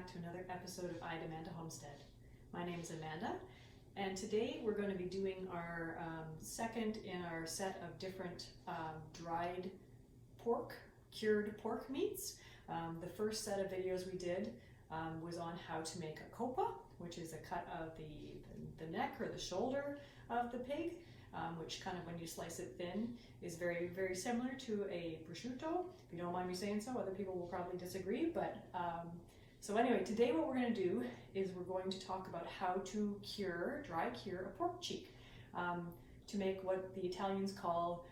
back to another episode of I Amanda Homestead. My name is Amanda, and today we're going to be doing our second in our set of different dried pork, cured pork meats. The first set of videos we did was on how to make a copa, which is a cut of the neck or the shoulder of the pig, which kind of, when you slice it thin, is very, very similar to a prosciutto. If you don't mind me saying so, other people will probably disagree, but so anyway, today what we're going to do is we're going to talk about how to dry cure a pork cheek, to make what the Italians call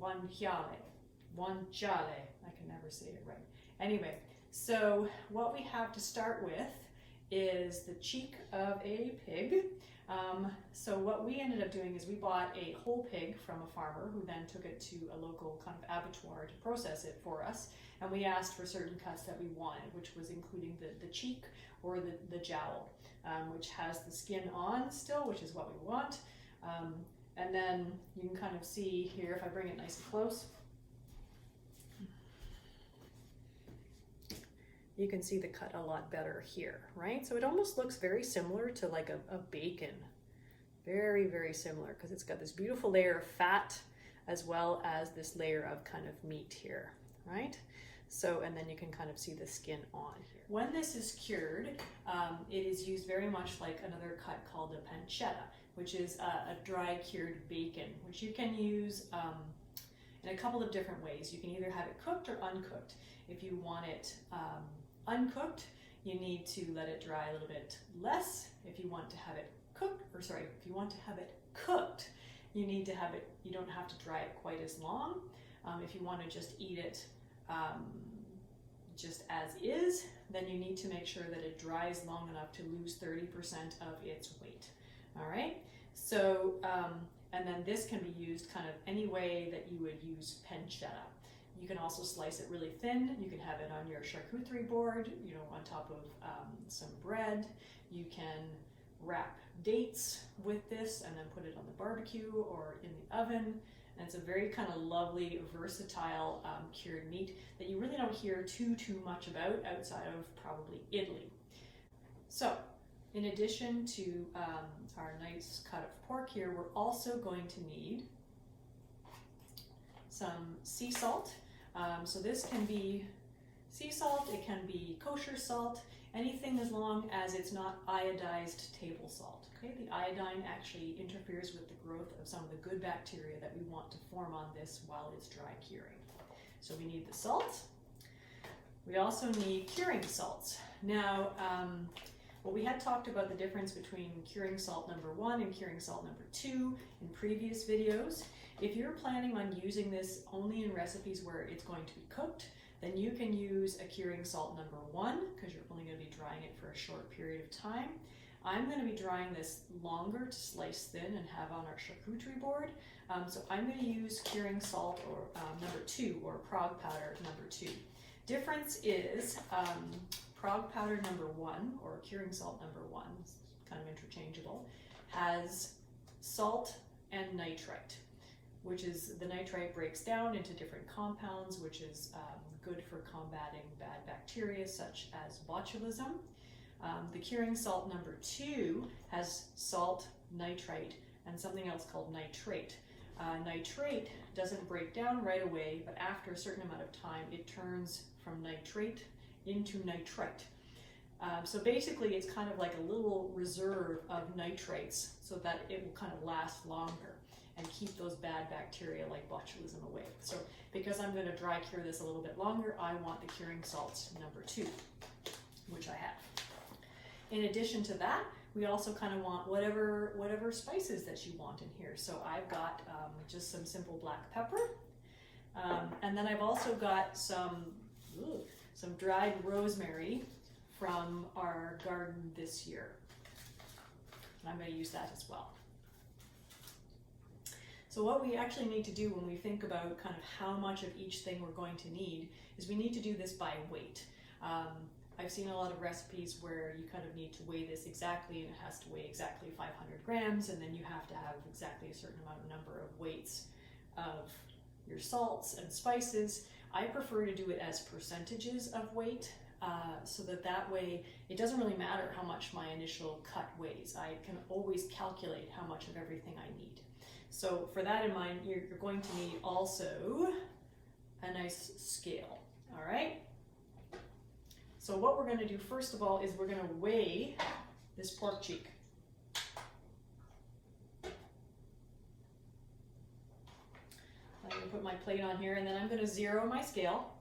guanciale. Guanciale, I can never say it right. Anyway, so what we have to start with is the cheek of a pig. So what we ended up doing is we bought a whole pig from a farmer who then took it to a local kind of abattoir to process it for us. And we asked for certain cuts that we wanted, which was including the cheek or the jowl, which has the skin on still, which is what we want. And then you can kind of see here, if I bring it nice and close, you can see the cut a lot better here, right? So it almost looks very similar to like a bacon. Very, very similar, because it's got this beautiful layer of fat as well as this layer of kind of meat here, right? So, and then you can kind of see the skin on here. When this is cured, it is used very much like another cut called a pancetta, which is a dry cured bacon, which you can use in a couple of different ways. You can either have it cooked or uncooked. If you want it uncooked, you need to let it dry a little bit less. If you want to have it if you want to have it cooked, you need to have it, you don't have to dry it quite as long. If you want to just eat it just as is, then you need to make sure that it dries long enough to lose 30% of its weight. All right, so and then this can be used kind of any way that you would use pancetta. You can also slice it really thin. You can have it on your charcuterie board, you know, on top of some bread. You can wrap dates with this and then put it on the barbecue or in the oven. And it's a very kind of lovely, versatile cured meat that you really don't hear too much about outside of probably Italy. So, in addition to our nice cut of pork here, we're also going to need some sea salt. So this can be sea salt, it can be kosher salt, anything as long as it's not iodized table salt. Okay, the iodine actually interferes with the growth of some of the good bacteria that we want to form on this while it's dry curing. So we need the salt. We also need curing salts. Now, well, we had talked about the difference between curing salt number 1 and curing salt number 2 in previous videos. If you're planning on using this only in recipes where it's going to be cooked, then you can use a curing salt number 1, because you're only going to be drying it for a short period of time. I'm going to be drying this longer to slice thin and have on our charcuterie board. So I'm going to use curing salt or number 2, or prog powder number 2. Difference is prog powder number 1, or curing salt number 1, kind of interchangeable, has salt and nitrite, which is, the nitrite breaks down into different compounds, which is good for combating bad bacteria such as botulism. The curing salt number 2 has salt, nitrite, and something else called nitrate. Nitrate doesn't break down right away, but after a certain amount of time, it turns from nitrate into nitrite. So basically, it's kind of like a little reserve of nitrates so that it will kind of last longer and keep those bad bacteria like botulism away. So because I'm going to dry cure this a little bit longer, I want the curing salts number 2, which I have. In addition to that, we also kind of want whatever spices that you want in here. So I've got just some simple black pepper, and then I've also got some dried rosemary from our garden this year. And I'm going to use that as well. So what we actually need to do when we think about kind of how much of each thing we're going to need is we need to do this by weight. I've seen a lot of recipes where you kind of need to weigh this exactly, and it has to weigh exactly 500 grams, and then you have to have exactly a certain number of weights of your salts and spices. I prefer to do it as percentages of weight. so that way it doesn't really matter how much my initial cut weighs. I can always calculate how much of everything I need. So for that in mind, you're going to need also a nice scale, all right? So what we're going to do first of all is we're going to weigh this pork cheek. I'm going to put my plate on here, and then I'm going to zero my scale.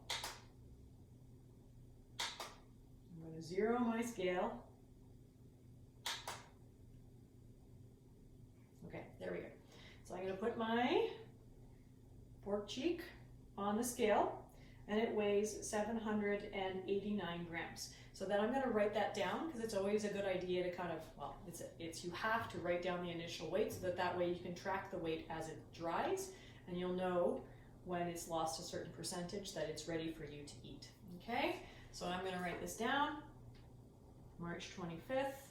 I'm going to zero my scale. Okay, there we go. So I'm going to put my pork cheek on the scale, and it weighs 789 grams. So then I'm going to write that down, because it's always a good idea to kind of, well, you have to write down the initial weight, so that way you can track the weight as it dries, and you'll know when it's lost a certain percentage that it's ready for you to eat. Okay, so I'm going to write this down. March 25th,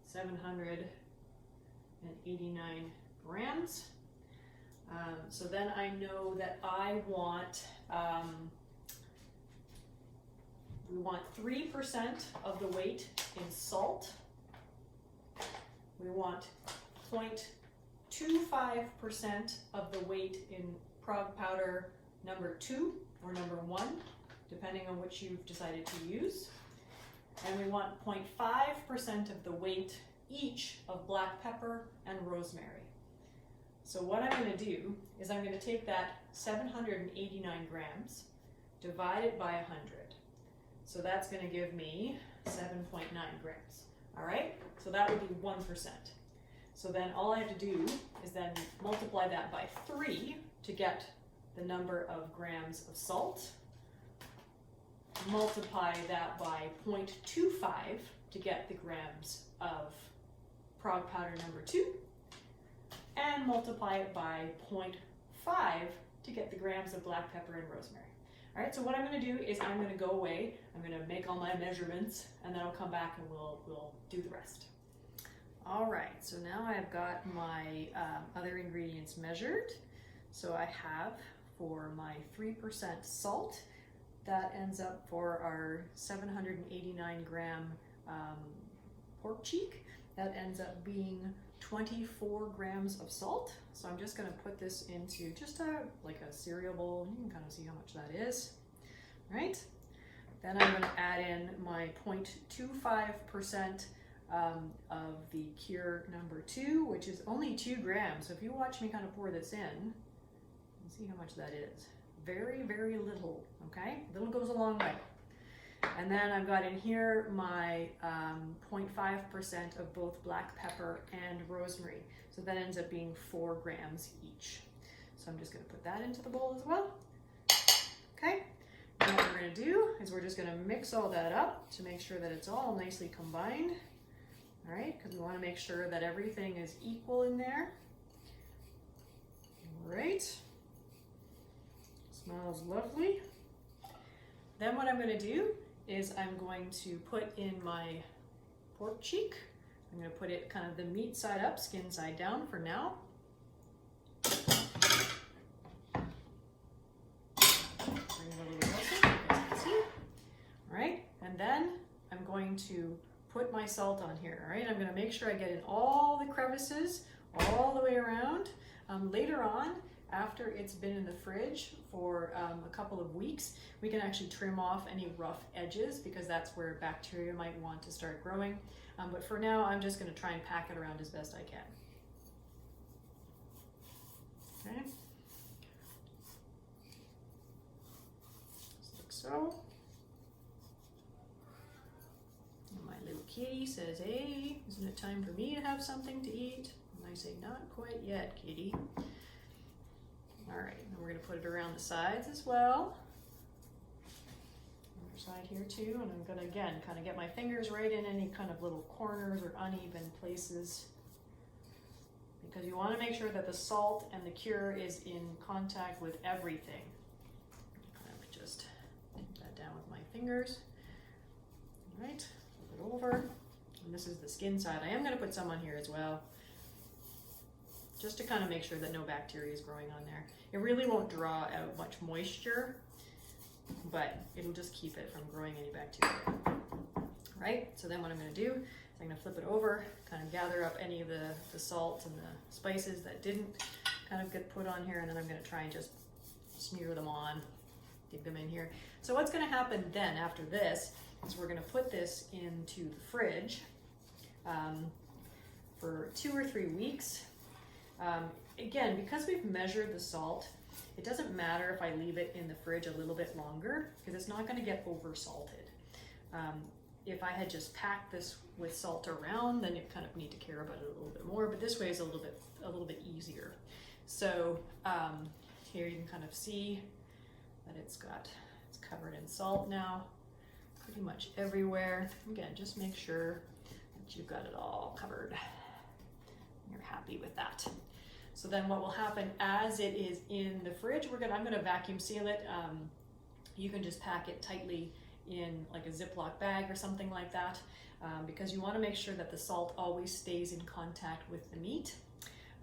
789 grams. So then I know that we want 3% of the weight in salt. We want 0.25% of the weight in prog powder number 2 or number 1, depending on which you've decided to use. And we want 0.5% of the weight each of black pepper and rosemary. So what I'm going to do is I'm going to take that 789 grams, divide it by 100. So that's going to give me 7.9 grams. All right, so that would be 1%. So then all I have to do is then multiply that by 3 to get the number of grams of salt. Multiply that by 0.25 to get the grams of prog powder number 2. And multiply it by 0.5 to get the grams of black pepper and rosemary. All right, so what I'm going to do is I'm going to go away, I'm going to make all my measurements, and then I'll come back and we'll do the rest. All right, so now I've got my other ingredients measured. So I have for my 3% salt, that ends up for our 789 gram pork cheek, that ends up being 24 grams of salt. So I'm just going to put this into just like a cereal bowl. You can kind of see how much that is, right? Then I'm going to add in my 0.25% of the cure number 2, which is only 2 grams. So if you watch me kind of pour this in, you can see how much that is. Very, very little, okay? Little goes a long way. And then I've got in here my 0.5% of both black pepper and rosemary. So that ends up being 4 grams each. So I'm just going to put that into the bowl as well. Okay. And what we're going to do is we're just going to mix all that up to make sure that it's all nicely combined. All right, because we want to make sure that everything is equal in there. All right. Smells lovely. Then what I'm going to do is I'm going to put in my pork cheek. I'm going to put it kind of the meat side up, skin side down for now. Bring it a little closer so you guys can see. All right, and then I'm going to put my salt on here. All right, I'm going to make sure I get in all the crevices all the way around. Later on, after it's been in the fridge for a couple of weeks, we can actually trim off any rough edges because that's where bacteria might want to start growing. But for now, I'm just going to try and pack it around as best I can. Okay. Just like so. And my little kitty says, "Hey, isn't it time for me to have something to eat?" And I say, "Not quite yet, kitty." All right, and we're going to put it around the sides as well. Other side here too, and I'm going to again kind of get my fingers right in any kind of little corners or uneven places, because you want to make sure that the salt and the cure is in contact with everything. Kind of just take that down with my fingers. All right, flip it over, and this is the skin side. I am going to put some on here as well, just to kind of make sure that no bacteria is growing on there. It really won't draw out much moisture, but it'll just keep it from growing any bacteria. Right? So then what I'm going to do is I'm going to flip it over, kind of gather up any of the salt and the spices that didn't kind of get put on here, and then I'm going to try and just smear them on, dig them in here. So what's going to happen then after this is we're going to put this into the fridge for 2 or 3 weeks. Again, because we've measured the salt, it doesn't matter if I leave it in the fridge a little bit longer because it's not going to get over salted. If I had just packed this with salt around, then you kind of need to care about it a little bit more, but this way is a little bit easier. So here you can kind of see that it's covered in salt now, pretty much everywhere. Again, just make sure that you've got it all covered. You're happy with that. So then what will happen as it is in the fridge, I'm gonna vacuum seal it. You can just pack it tightly in like a Ziploc bag or something like that, because you want to make sure that the salt always stays in contact with the meat.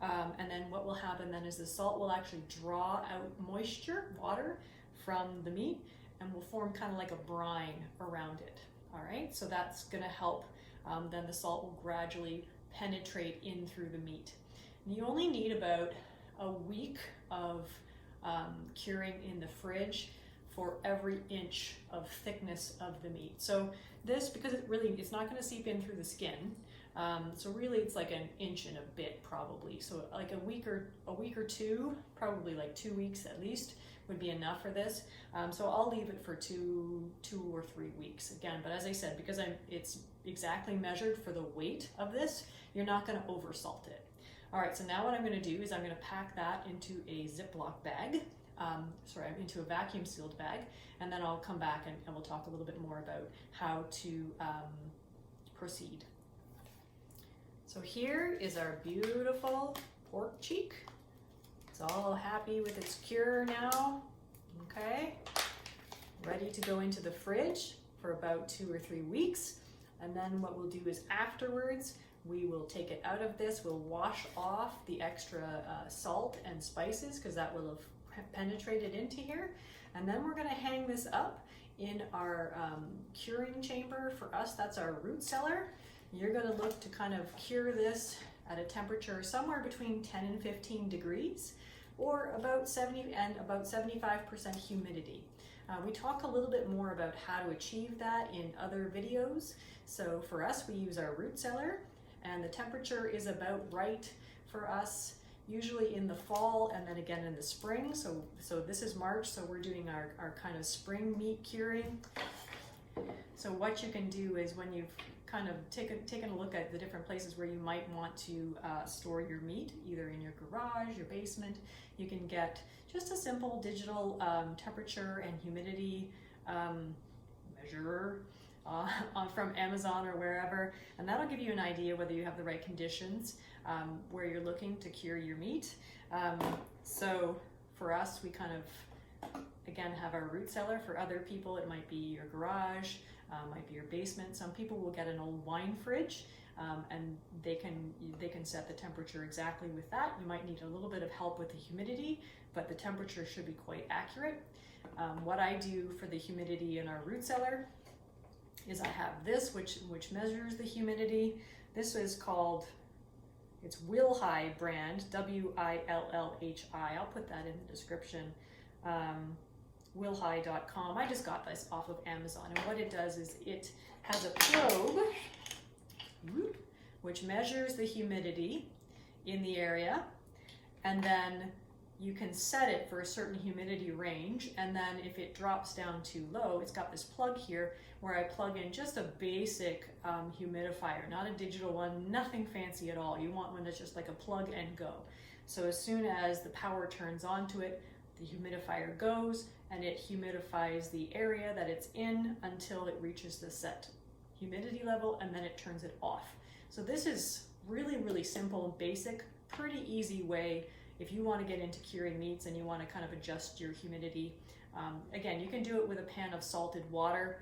And then what will happen then is the salt will actually draw out moisture, water, from the meat and will form kind of like a brine around it. All right, so that's going to help. Then the salt will gradually penetrate in through the meat. And you only need about a week of curing in the fridge for every inch of thickness of the meat. So this, because it's not going to seep in through the skin, so really it's like an inch and a bit probably. So like a week or two, probably like 2 weeks at least, would be enough for this. So I'll leave it for two or 3 weeks again. But as I said, because it's exactly measured for the weight of this, you're not going to over salt it. All right, so now what I'm going to do is I'm going to pack that into a Ziploc bag. Into a vacuum sealed bag, and then I'll come back and we'll talk a little bit more about how to proceed. So here is our beautiful pork cheek. It's all happy with its cure now. Okay, ready to go into the fridge for about 2 or 3 weeks. And then what we'll do is afterwards, we will take it out of this. We'll wash off the extra salt and spices because that will have penetrated into here, and then we're going to hang this up in our curing chamber. For us, that's our root cellar. You're going to look to kind of cure this at a temperature somewhere between 10 and 15 degrees, or about 70 and about 75% humidity. We talk a little bit more about how to achieve that in other videos. So for us, we use our root cellar, and the temperature is about right for us, usually in the fall and then again in the spring. So this is March, so we're doing our kind of spring meat curing. So what you can do is when you've kind of taken a look at the different places where you might want to store your meat, either in your garage, your basement, you can get just a simple digital temperature and humidity measurer from Amazon or wherever, and that'll give you an idea whether you have the right conditions where you're looking to cure your meat. So for us, we kind of, again, have our root cellar. For other people, it might be your garage, might be your basement. Some people will get an old wine fridge, and they can set the temperature exactly with that. You might need a little bit of help with the humidity, but the temperature should be quite accurate. What I do for the humidity in our root cellar is I have this, which measures the humidity. This is called, it's Willhi brand, Willhi. I'll put that in the description. Willhi.com. I just got this off of Amazon, and what it does is it has a probe which measures the humidity in the area, and then you can set it for a certain humidity range, and then if it drops down too low, it's got this plug here where I plug in just a basic humidifier, not a digital one, nothing fancy at all. You want one that's just like a plug and go. So as soon as the power turns onto it, the humidifier goes and it humidifies the area that it's in until it reaches the set humidity level, and then it turns it off. So this is really, really simple, basic, pretty easy way if you want to get into curing meats and you want to kind of adjust your humidity. Again, you can do it with a pan of salted water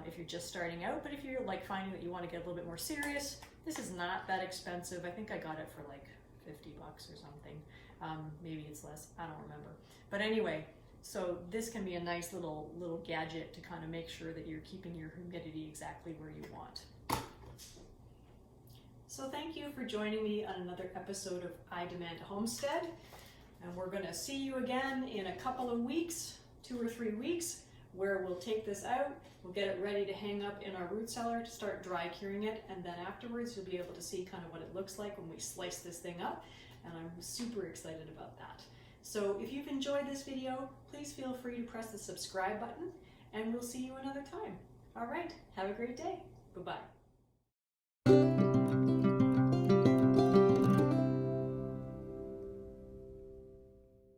if you're just starting out, but if you're like finding that you want to get a little bit more serious, this is not that expensive. I think I got it for like $50 or something. Maybe it's less, I don't remember. But anyway, So this can be a nice little gadget to kind of make sure that you're keeping your humidity exactly where you want. So thank you for joining me on another episode of I Demand Homestead. And we're going to see you again in a couple of weeks, 2 or 3 weeks, where we'll take this out, we'll get it ready to hang up in our root cellar to start dry curing it, and then afterwards you'll be able to see kind of what it looks like when we slice this thing up, and I'm super excited about that. So if you've enjoyed this video, please feel free to press the subscribe button, and we'll see you another time. All right, have a great day. Bye-bye.